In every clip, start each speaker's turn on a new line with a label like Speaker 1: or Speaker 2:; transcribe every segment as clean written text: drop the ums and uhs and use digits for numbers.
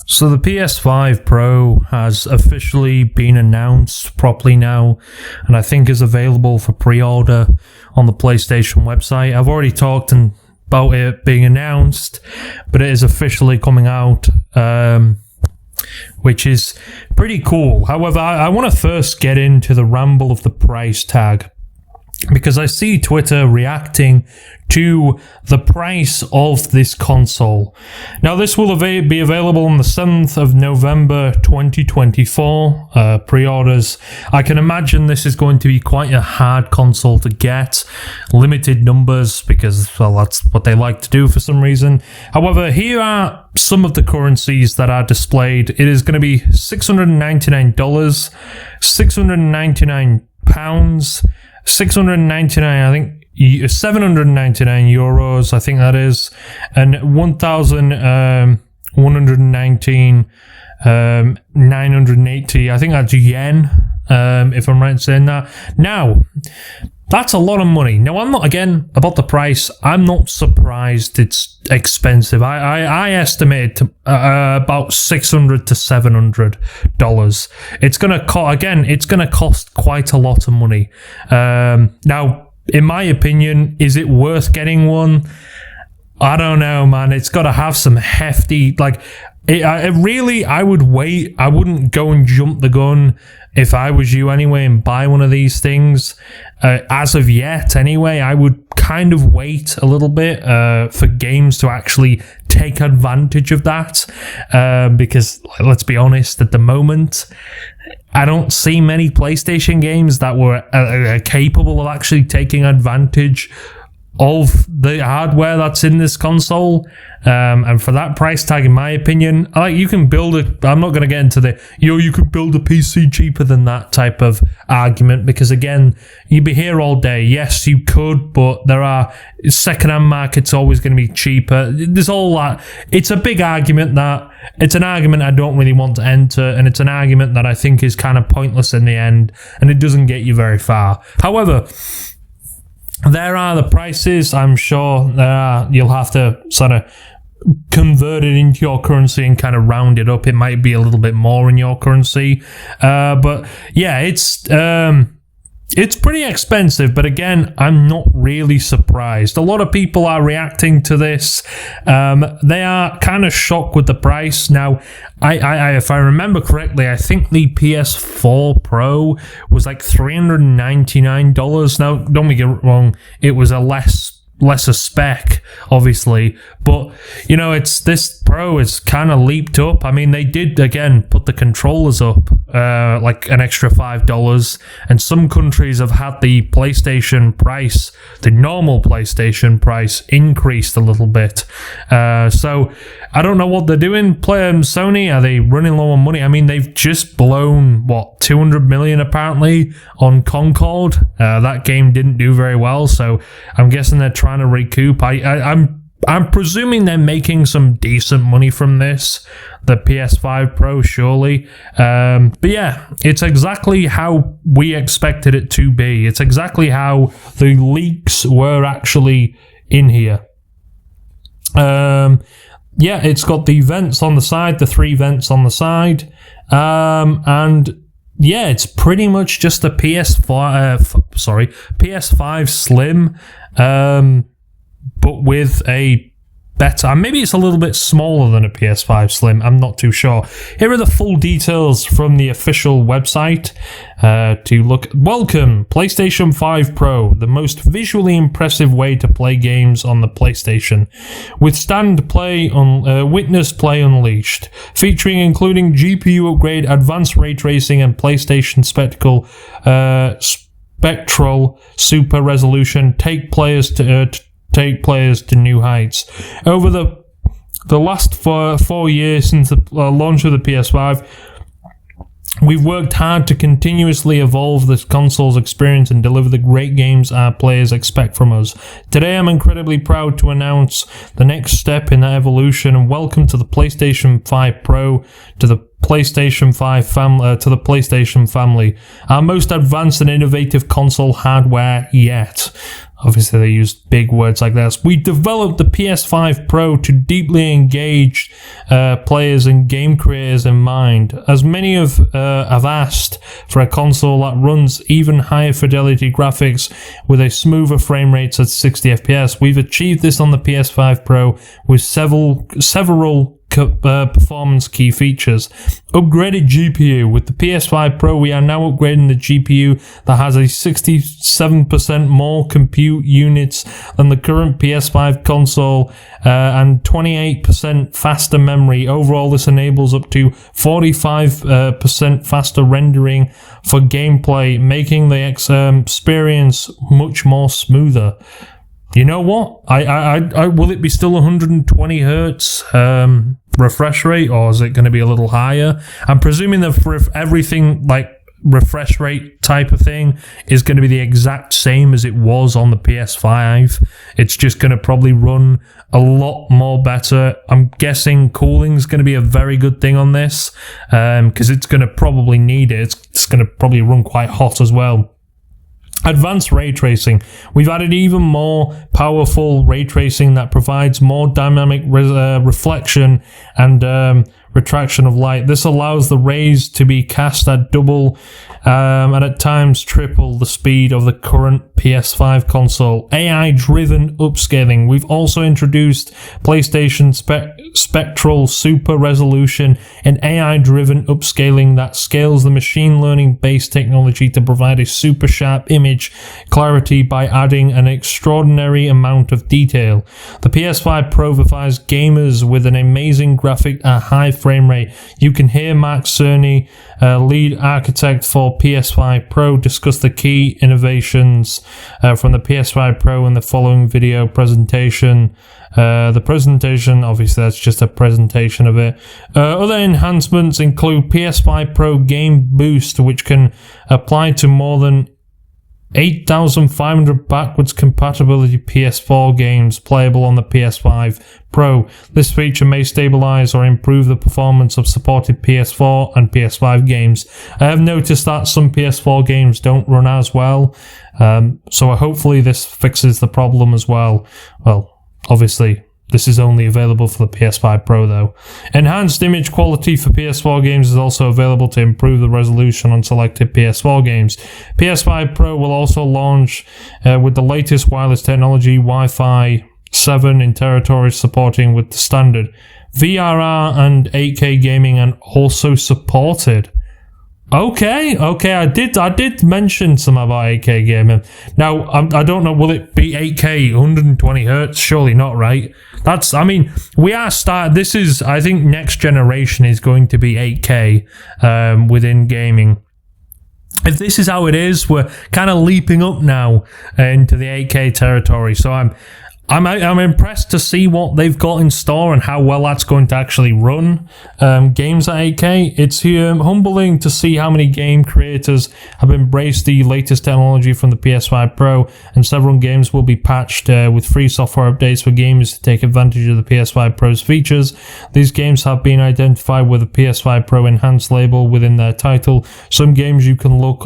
Speaker 1: So the PS5 Pro has officially been announced properly now, and I think is available for pre-order on the PlayStation website. I've already talked about it being announced, but it is officially coming out, which is pretty cool. However, I want to first get into the ramble of the price tag, because I see Twitter reacting to the price of this console. Now, this will be available on the 7th of November 2024, pre-orders. I can imagine this is going to be quite a hard console to get, limited numbers, because, well, that's what they like to do for some reason. However, here are some of the currencies that are displayed. It is going to be $699, £699, 699, I think, 799 euros, I think that is, and 1,119, 980, I think that's yen, if I'm right in saying that. Now, that's a lot of money. Now, I'm not, again, about the price, I'm not surprised it's expensive. I estimate about $600 to $700. It's going to cost, again, it's going to cost quite a lot of money. Now, in my opinion, is it worth getting one? I don't know, man. It's got to have some hefty, like, I would wait. I wouldn't go and jump the gun if I was you anyway and buy one of these things. As of yet, anyway, I would kind of wait a little bit for games to actually take advantage of that. Because, let's be honest, at the moment, I don't see many PlayStation games that were capable of actually taking advantage of the hardware that's in this console, and for that price tag, in my opinion, you can build I'm not going to get into the you can build a PC cheaper than that type of argument, because again, you'd be here all day. Yes, you could, but there are second-hand markets always going to be cheaper. There's all that. It's a big argument that it's an argument I don't really want to enter, and it's an argument that I think is kind of pointless in the end, and it doesn't get you very far. However, there are the prices. I'm sure you'll have to sort of convert it into your currency and kind of round it up. It might be a little bit more in your currency. But yeah, it's pretty expensive, but again, I'm not really surprised. A lot of people are reacting to this. They are kind of shocked with the price. Now, if I remember correctly, I think the PS4 Pro was like $399. Now, don't get me wrong, it was a lesser spec, obviously, but you know, this Pro is kind of leaped up. I mean, they did again put the controllers up like an extra $5, and some countries have had the PlayStation price, the normal PlayStation price, increased a little bit. So I don't know what they're doing. Sony, are they running low on money? I mean, they've just blown $200 million apparently on Concord. That game didn't do very well, so I'm guessing they're trying to recoup. I'm presuming they're making some decent money from this, the PS5 Pro, surely. But yeah, it's exactly how we expected it to be. It's exactly how the leaks were actually in here. Yeah, it's got the vents on the side, the 3 vents on the side, and yeah, it's pretty much just a PS5 Slim, but with a better, maybe it's a little bit smaller than a PS5 Slim, I'm not too sure. Here are the full details from the official website to look. Welcome, PlayStation 5 Pro, the most visually impressive way to play games on the PlayStation. Witness play unleashed, featuring including GPU upgrade, advanced ray tracing, and PlayStation Spectral Super Resolution take players to new heights. Over the last 4 years since the launch of the PS5, we've worked hard to continuously evolve this console's experience and deliver the great games our players expect from us. Today, I'm incredibly proud to announce the next step in that evolution, and welcome to the PlayStation 5 Pro, to the PlayStation 5 to the PlayStation family, our most advanced and innovative console hardware yet. Obviously, they use big words like this. We developed the PS5 Pro to deeply engage players and game creators in mind. As many have asked for a console that runs even higher fidelity graphics with a smoother frame rates at 60 FPS, we've achieved this on the PS5 Pro with several performance key features. Upgraded GPU. With the PS5 Pro, we are now upgrading the GPU that has a 67% more compute units than the current PS5 console and 28% faster memory. Overall, this enables up to 45% faster rendering for gameplay, making the experience much more smoother. You know what? I will it be still 120 hertz refresh rate, or is it going to be a little higher? I'm presuming that for everything like refresh rate type of thing is going to be the exact same as it was on the PS5. It's just going to probably run a lot more better. I'm guessing cooling's going to be a very good thing on this because it's going to probably need it. It's going to probably run quite hot as well. Advanced ray tracing. We've added even more powerful ray tracing that provides more dynamic reflection and retraction of light. This allows the rays to be cast at double and at times triple the speed of the current PS5 console. AI-driven upscaling. We've also introduced PlayStation Spectral Super Resolution, an AI-driven upscaling that scales the machine learning-based technology to provide a super sharp image clarity by adding an extraordinary amount of detail. The PS5 Pro provides gamers with an amazing graphic at high frame rate. You can hear Mark Cerny, lead architect for PS5 Pro, discuss the key innovations from the PS5 Pro in the following video presentation. The presentation, obviously that's just a presentation of it. Other enhancements include PS5 Pro Game Boost, which can apply to more than 8,500 backwards compatibility PS4 games playable on the PS5 Pro. This feature may stabilize or improve the performance of supported PS4 and PS5 games. I have noticed that some PS4 games don't run as well, so hopefully this fixes the problem as well. Well, obviously, this is only available for the PS5 Pro though. Enhanced image quality for PS4 games is also available to improve the resolution on selected PS4 games. PS5 Pro will also launch with the latest wireless technology, Wi-Fi 7 in territories supporting with the standard. VRR and 8K gaming and also supported. Okay, I did mention some about 8K gaming. Now, I don't know, will it be 8K, 120 hertz? Surely not, right? This is, I think next generation is going to be 8K within gaming. If this is how it is, we're kind of leaping up now into the 8K territory. So I'm impressed to see what they've got in store and how well that's going to actually run games at 8K. It's humbling to see how many game creators have embraced the latest technology from the PS5 Pro, and several games will be patched with free software updates for gamers to take advantage of the PS5 Pro's features. These games have been identified with a PS5 Pro Enhanced label within their title. Some games you can look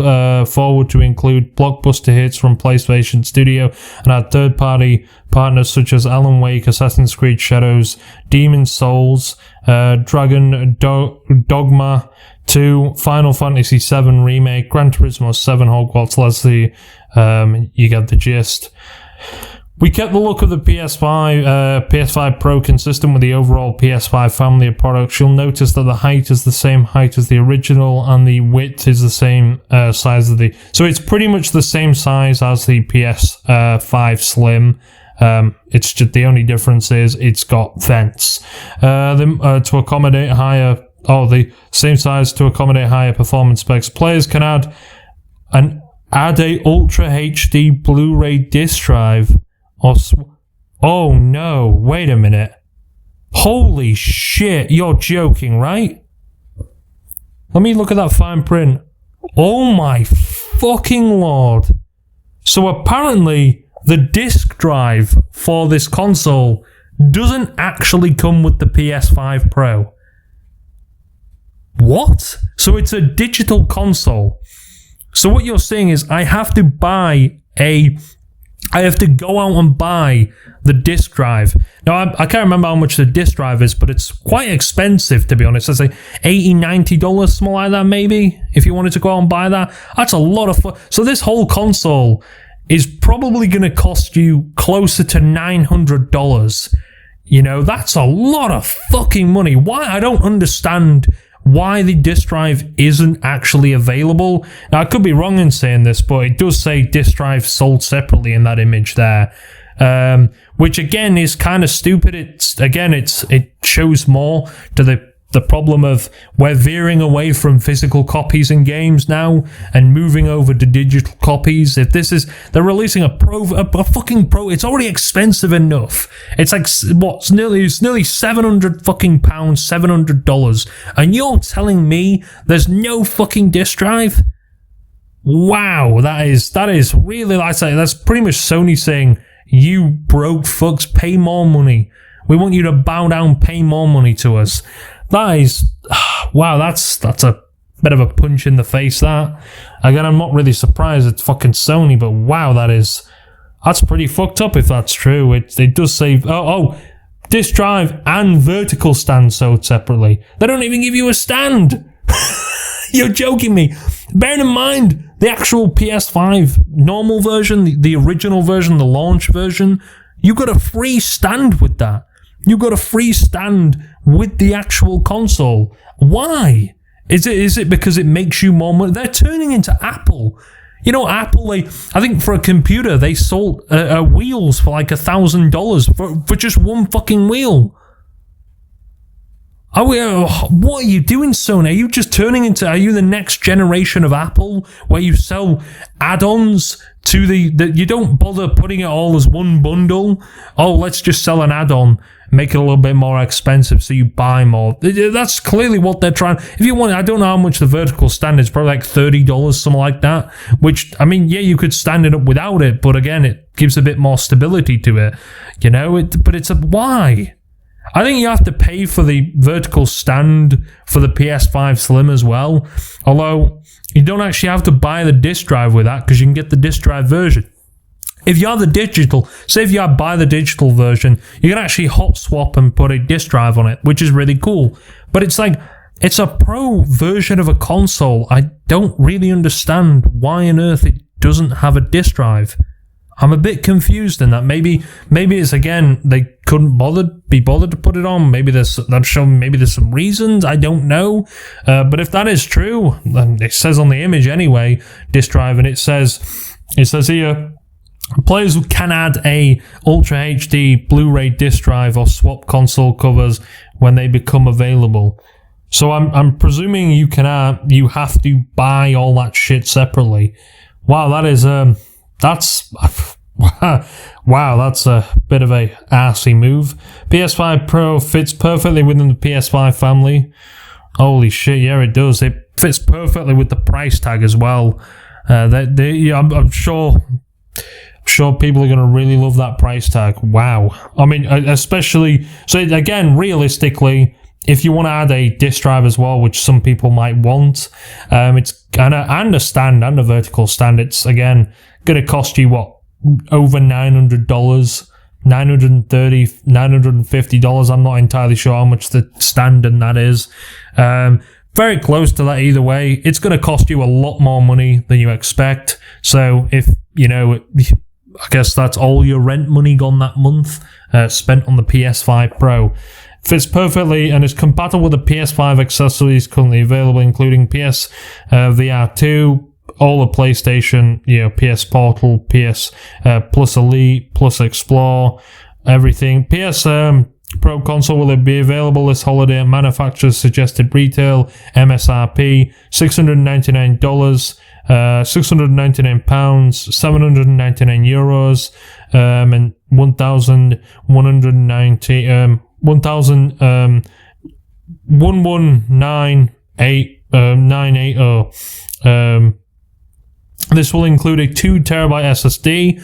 Speaker 1: forward to include blockbuster hits from PlayStation Studio and our third-party partners such as Alan Wake, Assassin's Creed Shadows, Demon's Souls, Dragon Dogma 2, Final Fantasy VII Remake, Gran Turismo 7, Hogwarts Legacy. You get the gist. We kept the look of the PS5 Pro consistent with the overall PS5 family of products. You'll notice that the height is the same height as the original and the width is the same size of the... So it's pretty much the same size as the PS5 Slim. It's just the only difference is it's got vents to accommodate higher. The same size to accommodate higher performance specs. Players can add a Ultra HD Blu-ray disc drive. Oh no! Wait a minute! Holy shit! You're joking, right? Let me look at that fine print. Oh my fucking lord! So apparently, the disc drive for this console doesn't actually come with the PS5 Pro. What? So it's a digital console. So what you're saying is I have to go out and buy the disc drive. Now, I can't remember how much the disc drive is, but it's quite expensive, to be honest. It's like $80, $90, something like that, maybe, if you wanted to go out and buy that. That's a lot of fun. So this whole console is probably going to cost you closer to $900. You know, that's a lot of fucking money. Why? I don't understand why the disc drive isn't actually available. Now, I could be wrong in saying this, but it does say disc drive sold separately in that image there, which again is kind of stupid. It shows more to the problem of we're veering away from physical copies in games now and moving over to digital copies. If this is, they're releasing a fucking Pro, it's already expensive enough. It's like, it's nearly £700 fucking pounds, $700. And you're telling me there's no fucking disc drive? Wow, that is really, like I say, that's pretty much Sony saying, you broke fucks, pay more money. We want you to bow down, pay more money to us. That is, wow, that's a bit of a punch in the face, that. Again, I'm not really surprised it's fucking Sony, but wow, that's pretty fucked up if that's true. It does say, disc drive and vertical stand sold separately. They don't even give you a stand. You're joking me. Bearing in mind, the actual PS5 normal version, the original version, the launch version, you got a free stand with that. You got a free stand with the actual console. Why? Is it because it makes you more money? They're turning into Apple. You know, Apple, I think for a computer, they sold wheels for like $1,000 for just one fucking wheel. What are you doing, Sony? Are you just are you the next generation of Apple where you sell add-ons to you don't bother putting it all as one bundle? Oh, let's just sell an add-on, make it a little bit more expensive so you buy more. That's clearly what they're trying. If you want, I don't know how much the vertical stand is, probably like $30, something like that. Which, I mean, yeah, you could stand it up without it, but again, it gives a bit more stability to it. You know, but it's why? I think you have to pay for the vertical stand for the PS5 Slim as well. Although, you don't actually have to buy the disc drive with that because you can get the disc drive version. If you have the digital, say if you buy the digital version, you can actually hot swap and put a disc drive on it, which is really cool. But it's like, it's a pro version of a console. I don't really understand why on earth it doesn't have a disc drive. I'm a bit confused in that. Maybe it's, again, they couldn't be bothered to put it on. Maybe there's some reasons. I don't know. But if that is true, and it says on the image anyway, disc drive, and it says here, players can add a Ultra HD Blu-ray disc drive or swap console covers when they become available. So I'm presuming you have to buy all that shit separately. Wow, that's a bit of a arsey move. PS5 Pro fits perfectly within the PS5 family. Holy shit, yeah, it does. It fits perfectly with the price tag as well. I'm sure people are going to really love that price tag. Wow. I mean, especially, so again, realistically, if you want to add a disc drive as well, which some people might want, it's and a stand and a vertical stand, it's again going to cost you over $900, $930, $950. I'm not entirely sure how much the stand and that is. Very close to that either way. It's going to cost you a lot more money than you expect. So if, I guess that's all your rent money gone that month, spent on the PS5 Pro. Fits perfectly and is compatible with the PS5 accessories currently available, including PS VR 2, all the PlayStation, PS Portal, PS Plus Elite, Plus Explore, everything. PS Pro console will be available this holiday at manufacturer's suggested retail MSRP $699, £699, €799, and 1,190 119,980. This will include a 2 terabyte SSD.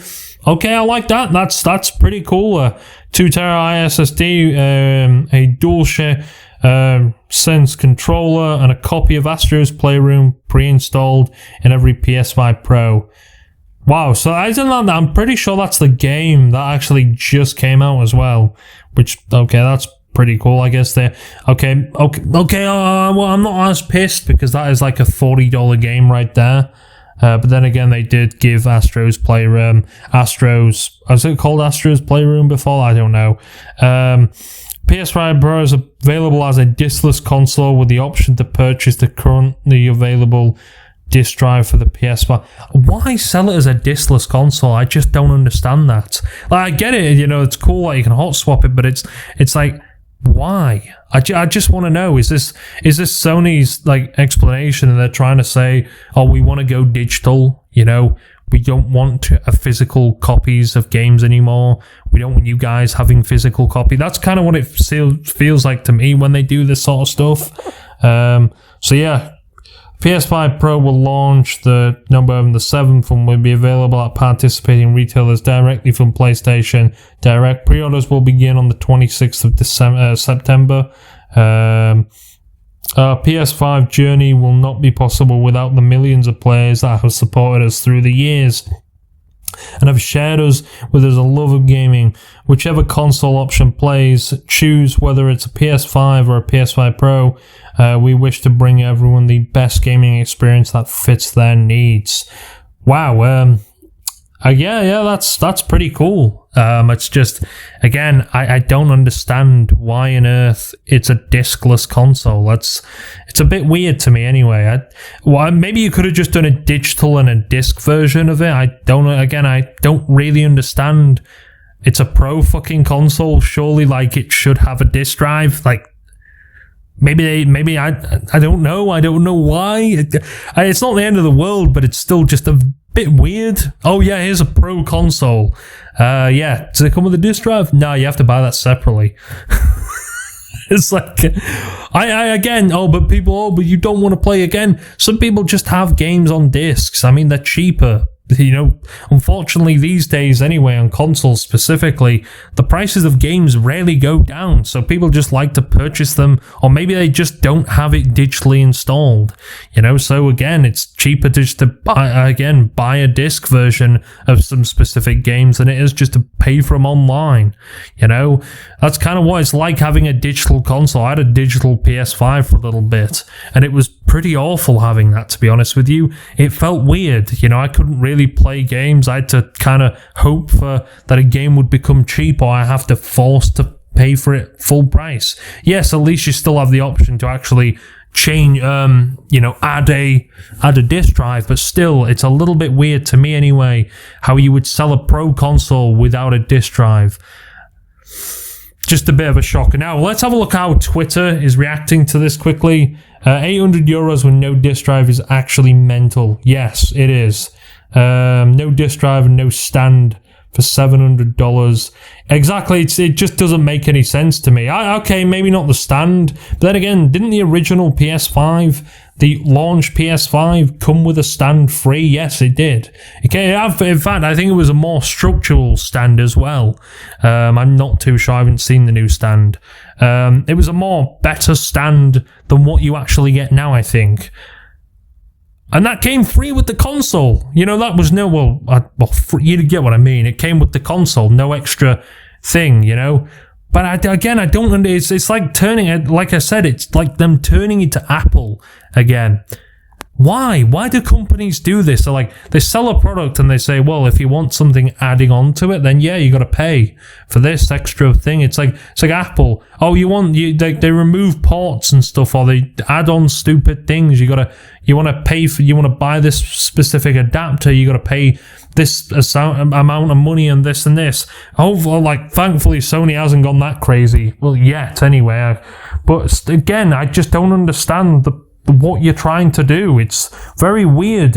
Speaker 1: Okay, I like that. That's pretty cool. 2 terabyte SSD, a dual share, Sense controller, and a copy of Astro's Playroom pre-installed in every PS5 Pro. Wow, so I'm pretty sure that's the game that actually just came out as well. Which, okay, that's pretty cool, I guess. Okay. Well, I'm not as pissed because that is like a $40 game right there. But then again, they did give was it called Astro's Playroom before? I don't know. PS5 Pro is available as a diskless console with the option to purchase the currently available disk drive for the PS5. Why sell it as a diskless console? I just don't understand that. Like, I get it, it's cool, like you can hot swap it, but it's like, why? I just want to know, is this Sony's like explanation, and they're trying to say, oh, we want to go digital, we don't want physical copies of games anymore. We don't want you guys having physical copy. That's kind of what it feels like to me when they do this sort of stuff. So yeah, PS5 Pro will launch the November the 7th and will be available at participating retailers directly from PlayStation Direct. Pre-orders will begin on the 26th of September. PS5 journey will not be possible without the millions of players that have supported us through the years and have shared us with a love of gaming. Whichever console option plays, choose whether it's a PS5 or a PS5 Pro. We wish to bring everyone the best gaming experience that fits their needs. Wow, that's pretty cool. It's just, again, I don't understand why on earth it's a diskless console. It's a bit weird to me anyway. Maybe you could have just done a digital and a disc version of it. I don't really understand. It's a pro fucking console. Surely, like, it should have a disc drive. Like, maybe I don't know. I don't know why. It's not the end of the world, but it's still just a bit weird. Oh yeah, here's a pro console. Yeah, does it come with a disc drive? No, you have to buy that separately. It's like, but you don't want to play again. Some people just have games on discs. I mean, they're cheaper. Unfortunately these days anyway, on consoles specifically, the prices of games rarely go down, so people just like to purchase them, or maybe they just don't have it digitally installed, so again, it's cheaper just to buy a disc version of some specific games than it is just to pay for them online. That's kind of what it's like having a digital console. I had a digital PS5 for a little bit, and it was pretty awful having that, to be honest with you. It felt weird, I couldn't really play games. I had to kind of hope for that a game would become cheap, or I have to force to pay for it full price. Yes, at least you still have the option to actually change, add a disc drive, but still, it's a little bit weird to me anyway, how you would sell a pro console without a disc drive. Just a bit of a shocker. Now, let's have a look how Twitter is reacting to this quickly. €800 with no disc drive is actually mental. Yes, it is. No disc drive and no stand for $700. Exactly, it just doesn't make any sense to me. Okay, maybe not the stand, but then again, didn't the original PS5, the launch PS5, come with a stand free? Yes, it did. Okay, in fact, I think it was a more structural stand as well. I'm not too sure, I haven't seen the new stand. It was a more better stand than what you actually get now, I think. And that came free with the console. That was you get what I mean. It came with the console, no extra thing, But I don't understand. It's like turning it, like I said, it's like them turning it to Apple again. Why? Why do companies do this? They're like, they sell a product and they say, well, if you want something adding on to it, then yeah, you got to pay for this extra thing. It's like Apple. Oh, they remove ports and stuff, or they add on stupid things. You want to buy this specific adapter. You got to pay this amount of money and this and this. Thankfully Sony hasn't gone that crazy. Well, yet anyway. But again, I just don't understand what you're trying to do. It's very weird.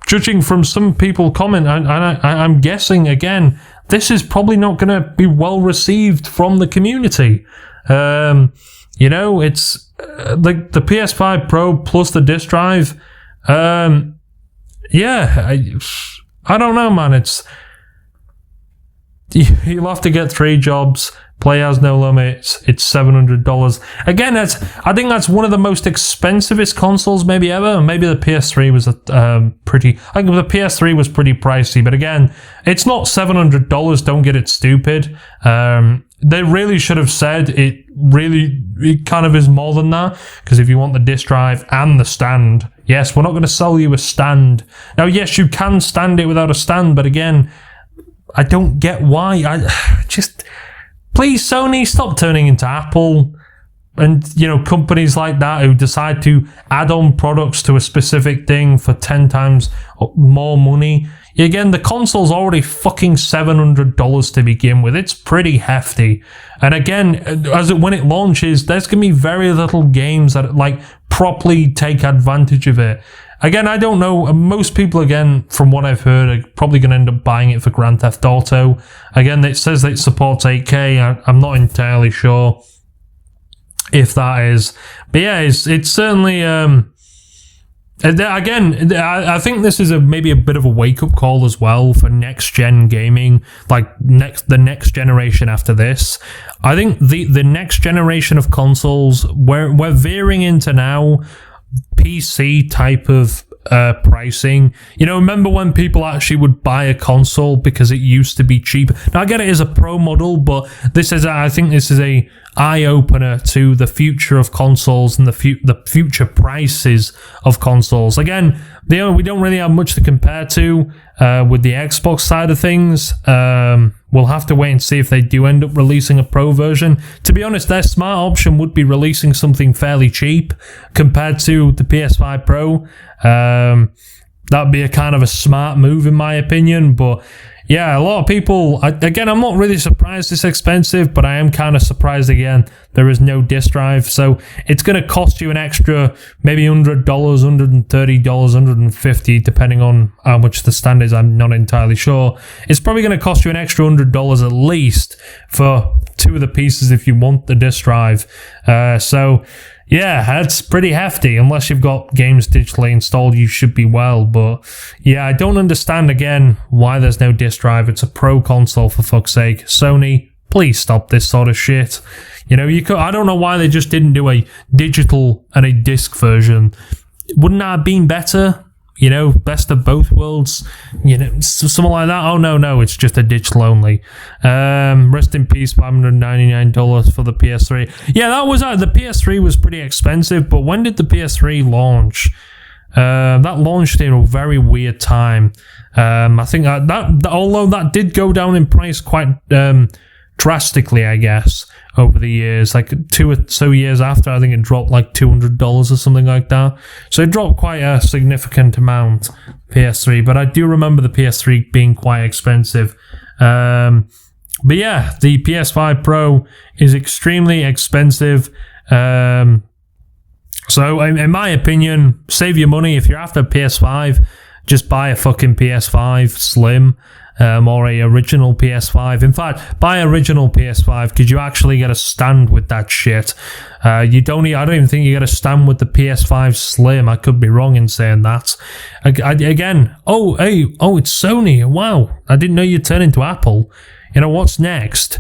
Speaker 1: Judging from some people comment, I'm guessing again, this is probably not going to be well received from the community. It's like the PS5 Pro plus the disc drive. I don't know, man. You'll have to get 3 jobs, Play has no limits. It's $700. Again, I think that's one of the most expensivest consoles maybe ever. Maybe the PS3 was pretty. I think the PS3 was pretty pricey, but again, it's not $700. Don't get it stupid. They really should have said it kind of is more than that, because if you want the disc drive and the stand, yes, we're not going to sell you a stand. Now, yes, you can stand it without a stand, but again, I don't get why. Please, Sony, stop turning into Apple and, companies like that who decide to add on products to a specific thing for 10 times more money. Again, the console's already fucking $700 to begin with. It's pretty hefty. And again, when it launches, there's going to be very little games that properly take advantage of it. Again, I don't know. Most people, again, from what I've heard, are probably going to end up buying it for Grand Theft Auto. Again, it says that it supports 8K. I'm not entirely sure if that is. But yeah, it's certainly... Again, I think this is maybe a bit of a wake-up call as well for next-gen gaming, the next generation after this. I think the next generation of consoles, we're veering into now PC type of pricing. Remember when people actually would buy a console because it used to be cheap? Now, I get it as a pro model, but I think this is a eye-opener to the future of consoles and the future prices of consoles. Again, we don't really have much to compare to with the Xbox side of things. We'll have to wait and see if they do end up releasing a pro version. To be honest, their smart option would be releasing something fairly cheap compared to the PS5 Pro. That'd be a kind of a smart move in my opinion, but yeah, a lot of people, again, I'm not really surprised it's expensive, but I am kind of surprised again there is no disc drive. So it's going to cost you an extra maybe $100, $130, $150, depending on how much the stand is. I'm not entirely sure. It's probably going to cost you an extra $100 at least for two of the pieces if you want the disc drive. So yeah, that's pretty hefty. Unless you've got games digitally installed, you should be well. But yeah, I don't understand, again, why there's no disc drive. It's a pro console, for fuck's sake. Sony, please stop this sort of shit. I don't know why they just didn't do a digital and a disc version. Wouldn't that have been better? Best of both worlds, something like that. Oh, no, it's just a digital only. Rest in peace, $599 for the PS3. Yeah, the PS3 was pretty expensive, but when did the PS3 launch? That launched in a very weird time. I think that although that did go down in price quite drastically, I guess, over the years, 2 or so years after, I think it dropped $200 or something like that. So it dropped quite a significant amount, PS3, but I do remember the PS3 being quite expensive. But yeah, the PS5 Pro is extremely expensive. So in my opinion, save your money. If you're after a PS5, just buy a fucking PS5 Slim. Or a original PS5. In fact, buy original PS5 because you actually get a stand with that shit. I don't even think you get a stand with the PS5 Slim. I could be wrong in saying that. It's Sony. Wow, I didn't know you'd turn into Apple. What's next?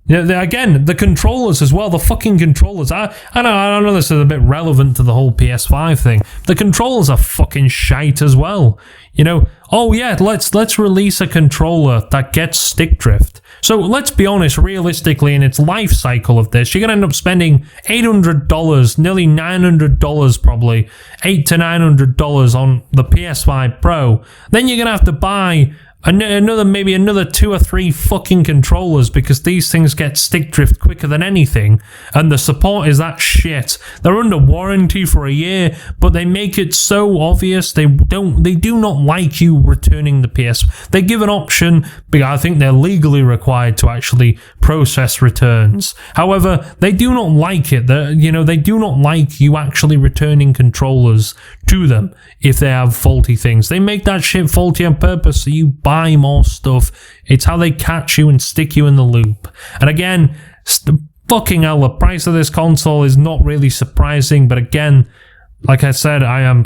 Speaker 1: Again, the controllers as well, the fucking controllers. I know this is a bit relevant to the whole PS5 thing. The controllers are fucking shite as well. Let's release a controller that gets stick drift. So let's be honest, realistically, in its life cycle of this, you're going to end up spending $800, nearly $900 probably, $800 to $900 on the PS5 Pro. Then you're going to have to buy another 2 or 3 fucking controllers because these things get stick drift quicker than anything, and the support is that shit. They're under warranty for a year, but they make it so obvious they do not like you returning the PS. They give an option, but I think they're legally required to actually process returns. However, they do not like it. They do not like you actually returning controllers to them if they have faulty things. They make that shit faulty on purpose so you buy more stuff. It's how they catch you and stick you in the loop. And again, fucking hell, the price of this console is not really surprising, but again, like I said, I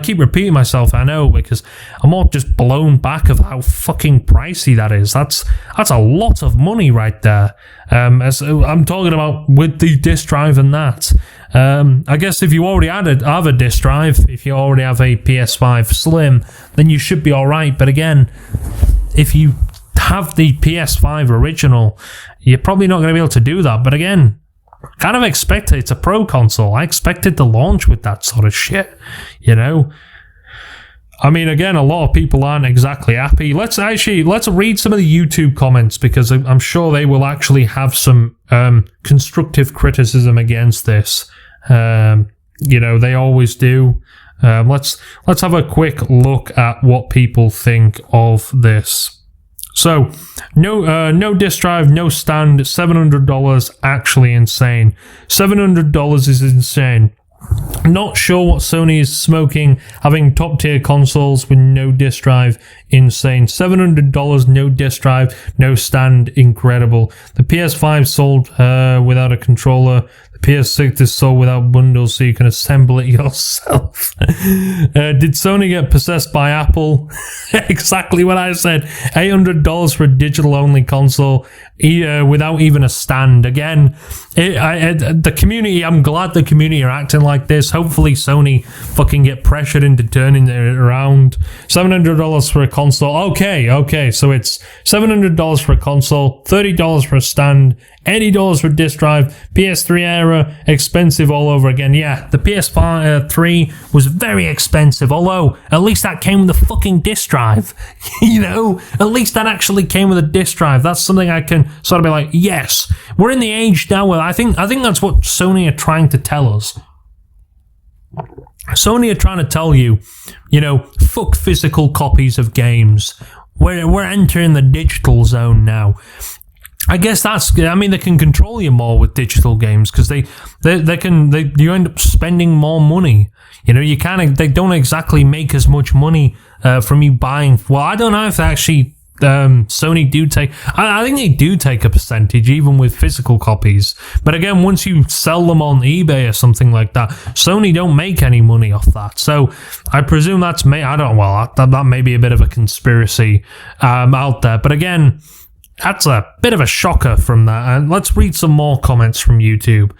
Speaker 1: keep repeating myself, I know, because I'm all just blown back of how fucking pricey that is. That's a lot of money right there. As I'm talking about with the disk drive and that. I guess if you already have a disk drive, if you already have a PS5 Slim, then you should be alright. But again, if you have the PS5 original, you're probably not going to be able to do that. But again, kind of expect it. It's a pro console. I expected to launch with that sort of shit, you know? I mean, again, a lot of people aren't exactly happy. Let's read some of the YouTube comments, because I'm sure they will actually have some constructive criticism against this. You know, they always do. Let's have a quick look at what people think of this. So, no disk drive, no stand, $700, actually insane. $700 is insane. Not sure what Sony is smoking, having top tier consoles with no disk drive, insane. $700, no disk drive, no stand, incredible. The PS5 sold without a controller. PS6 is sold without bundles, so you can assemble it yourself. Did Sony get possessed by Apple? Exactly what I said. $800 for a digital-only console without even a stand. Again, the community, I'm glad the community are acting like this. Hopefully Sony fucking get pressured into turning it around. $700 for a console. Okay, so it's $700 for a console, $30 for a stand, $80 for disk drive, PS3 era, expensive all over again. Yeah, the PS3 was very expensive, although at least that came with a fucking disk drive. You know, at least that actually came with a disk drive. That's something I can sort of be like, yes, we're in the age now where I think that's what Sony are trying to tell us. Sony are trying to tell you, you know, fuck physical copies of games. We're entering the digital zone now. I guess they can control you more with digital games, because you end up spending more money. You know, they don't exactly make as much money from you buying. Well, I don't know if they actually Sony do take. I think they do take a percentage even with physical copies. But again, once you sell them on eBay or something like that, Sony don't make any money off that. So I presume that's that may be a bit of a conspiracy out there. But again, that's a bit of a shocker from that. And let's read some more comments from YouTube.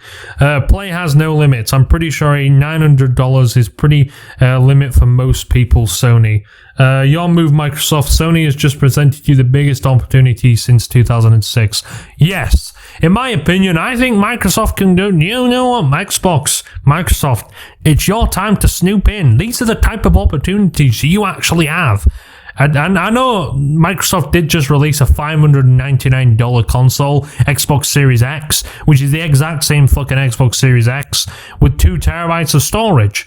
Speaker 1: Play has no limits. I'm pretty sure $900 is pretty limit for most people, Sony. Your move, Microsoft. Sony has just presented you the biggest opportunity since 2006. Yes, in my opinion, I think Microsoft can do. You know what, Microsoft, it's your time to snoop in. These are the type of opportunities you actually have. And I know Microsoft did just release a $599 console, Xbox Series X, which is the exact same fucking Xbox Series X with 2 terabytes of storage.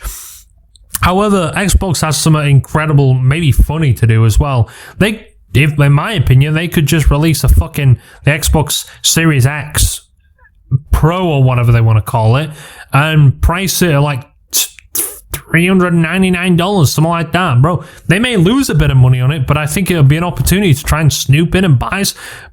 Speaker 1: However, Xbox has something incredible, maybe funny to do as well. In my opinion, they could just release the Xbox Series X Pro or whatever they want to call it, and price it at like $399, something like that, bro. They may lose a bit of money on it, but I think it'll be an opportunity to try and snoop in and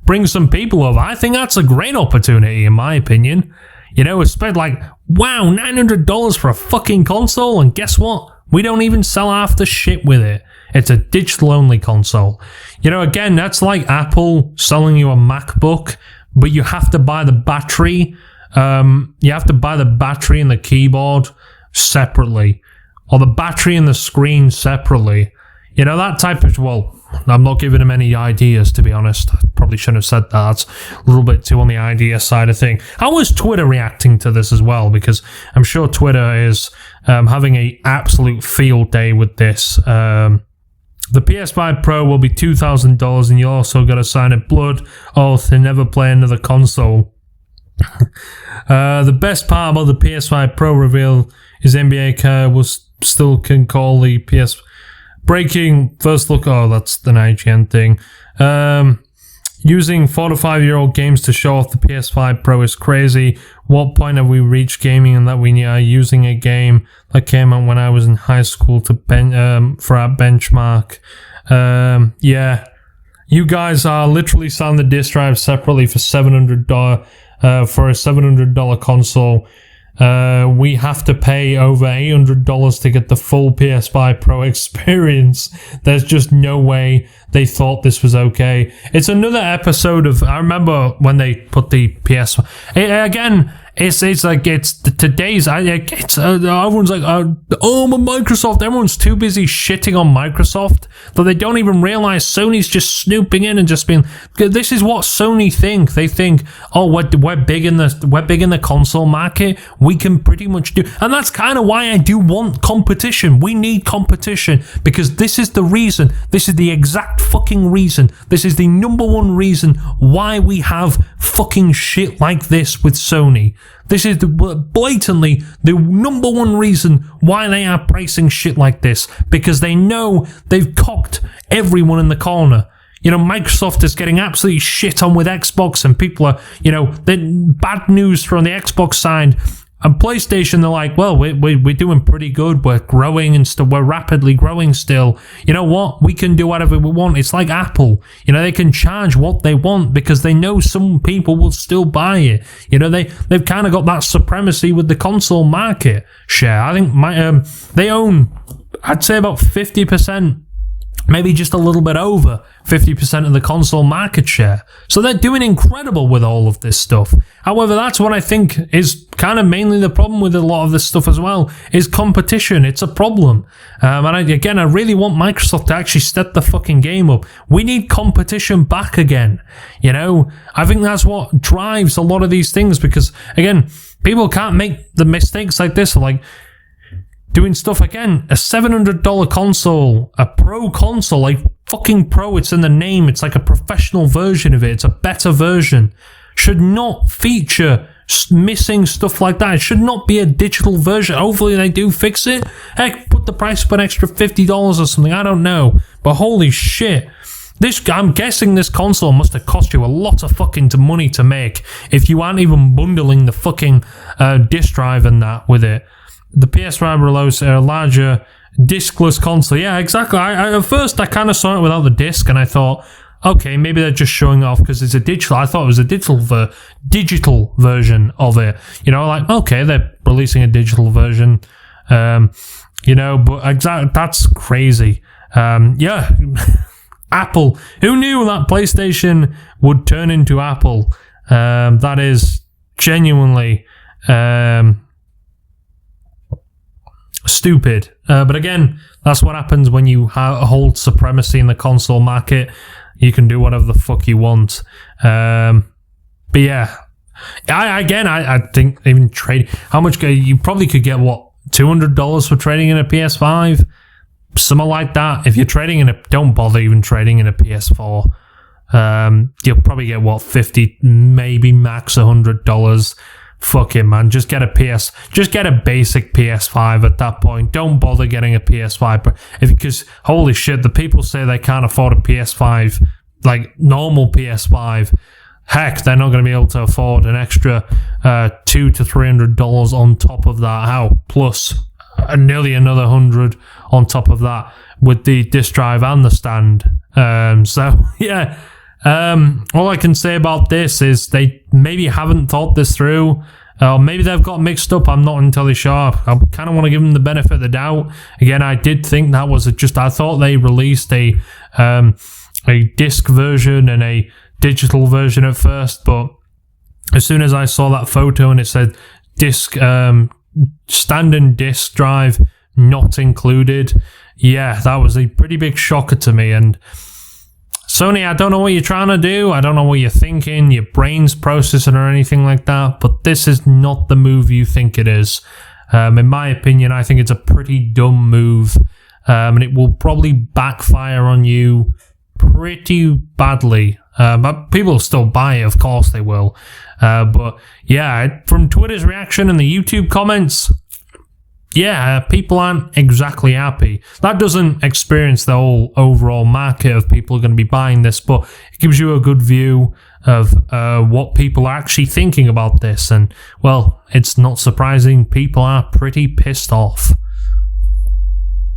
Speaker 1: bring some people over. I think that's a great opportunity, in my opinion. You know, it's spent like, wow, $900 for a fucking console, and guess what? We don't even sell half the shit with it. It's a digital-only console. You know, again, that's like Apple selling you a MacBook, but you have to buy the battery. You have to buy the battery and the keyboard separately, or the battery and the screen separately. You know, that type of, well, I'm not giving them any ideas, to be honest. I probably shouldn't have said that. That's a little bit too on the idea side of thing. How is Twitter reacting to this as well? Because I'm sure Twitter is having an absolute field day with this. The PS5 Pro will be $2,000, and you also got to sign a blood oath to never play another console. The best part about the PS5 Pro reveal is NBA was still can call the PS breaking first look. Oh, that's an IGN thing. Using 4 to 5 year old games to show off the PS5 Pro is crazy. What point have we reached gaming and that we are using a game that came out when I was in high school for our benchmark? Yeah, you guys are literally selling the disc drive separately for $700 for a $700 console. we have to pay over $800 to get the full PS5 Pro experience. There's just no way they thought this was okay. It's another episode of, I remember when they put the PS5, again, it's like, it's today's, everyone's like, oh, Microsoft, everyone's too busy shitting on Microsoft that they don't even realize Sony's just snooping in and just being, this is what Sony think. They think, oh, we're big in the console market. We can pretty much do, and that's kind of why I do want competition. We need competition because this is the reason, this is the exact fucking reason, this is the number one reason why we have fucking shit like this with Sony. This is blatantly the number one reason why they are pricing shit like this, because they know they've cocked everyone in the corner. You know, Microsoft is getting absolutely shit on with Xbox, and people are, you know, bad news from the Xbox side. And PlayStation, they're like, well, we're doing pretty good. We're growing and still, we're rapidly growing still. You know what? We can do whatever we want. It's like Apple. You know, they can charge what they want because they know some people will still buy it. You know, they've kind of got that supremacy with the console market share. I think they own, I'd say about 50%. Maybe just a little bit over 50% of the console market share. So they're doing incredible with all of this stuff. However, that's what I think is kind of mainly the problem with a lot of this stuff as well, is competition. It's a problem. And I really want Microsoft to actually step the fucking game up. We need competition back again. You know, I think that's what drives a lot of these things because, again, people can't make the mistakes like this. Like, doing stuff again, a $700 console, a pro console, like fucking pro, it's in the name, it's like a professional version of it, it's a better version, should not feature missing stuff like that. It should not be a digital version. Hopefully they do fix it. Heck, put the price up an extra $50 or something, I don't know. But holy shit. I'm guessing this console must have cost you a lot of fucking money to make if you aren't even bundling the fucking disk drive and that with it. The PS5 released a larger discless console. Yeah, exactly. At first, I kind of saw it without the disc, and I thought, okay, maybe they're just showing it off because it's a digital. I thought it was a digital version of it. You know, like, okay, they're releasing a digital version. You know, but exactly, that's crazy. Yeah, Apple. Who knew that PlayStation would turn into Apple? That is genuinely stupid. But again, that's what happens when you hold supremacy in the console market. You can do whatever the fuck you want. But yeah, I think even trade, how much you probably could get, what, $200 for trading in a PS5? Something like that. If you're trading in don't bother even trading in a PS4. You'll probably get, what, 50, maybe max $100. Fuck it, man. Just get a basic PS5 at that point. Don't bother getting a PS5 because holy shit, the people say they can't afford a PS5, like normal PS5. Heck, they're not going to be able to afford an extra $200 to $300 on top of that. How? Plus nearly another $100 on top of that with the disc drive and the stand. So yeah. All I can say about this is they maybe haven't thought this through. Maybe they've got mixed up. I'm not entirely sure. I kind of want to give them the benefit of the doubt. Again, I did think that was I thought they released a disc version and a digital version at first, but as soon as I saw that photo and it said disc, stand and disc drive not included, yeah, that was a pretty big shocker to me. And Sony, I don't know what you're trying to do. I don't know what you're thinking, your brain's processing or anything like that, but this is not the move you think it is. In my opinion, I think it's a pretty dumb move, and it will probably backfire on you pretty badly. But people will still buy it, of course they will. But yeah, from Twitter's reaction and the YouTube comments, yeah, people aren't exactly happy. That doesn't experience the whole overall market of people who are going to be buying this, but it gives you a good view of what people are actually thinking about this. And, well, it's not surprising. People are pretty pissed off.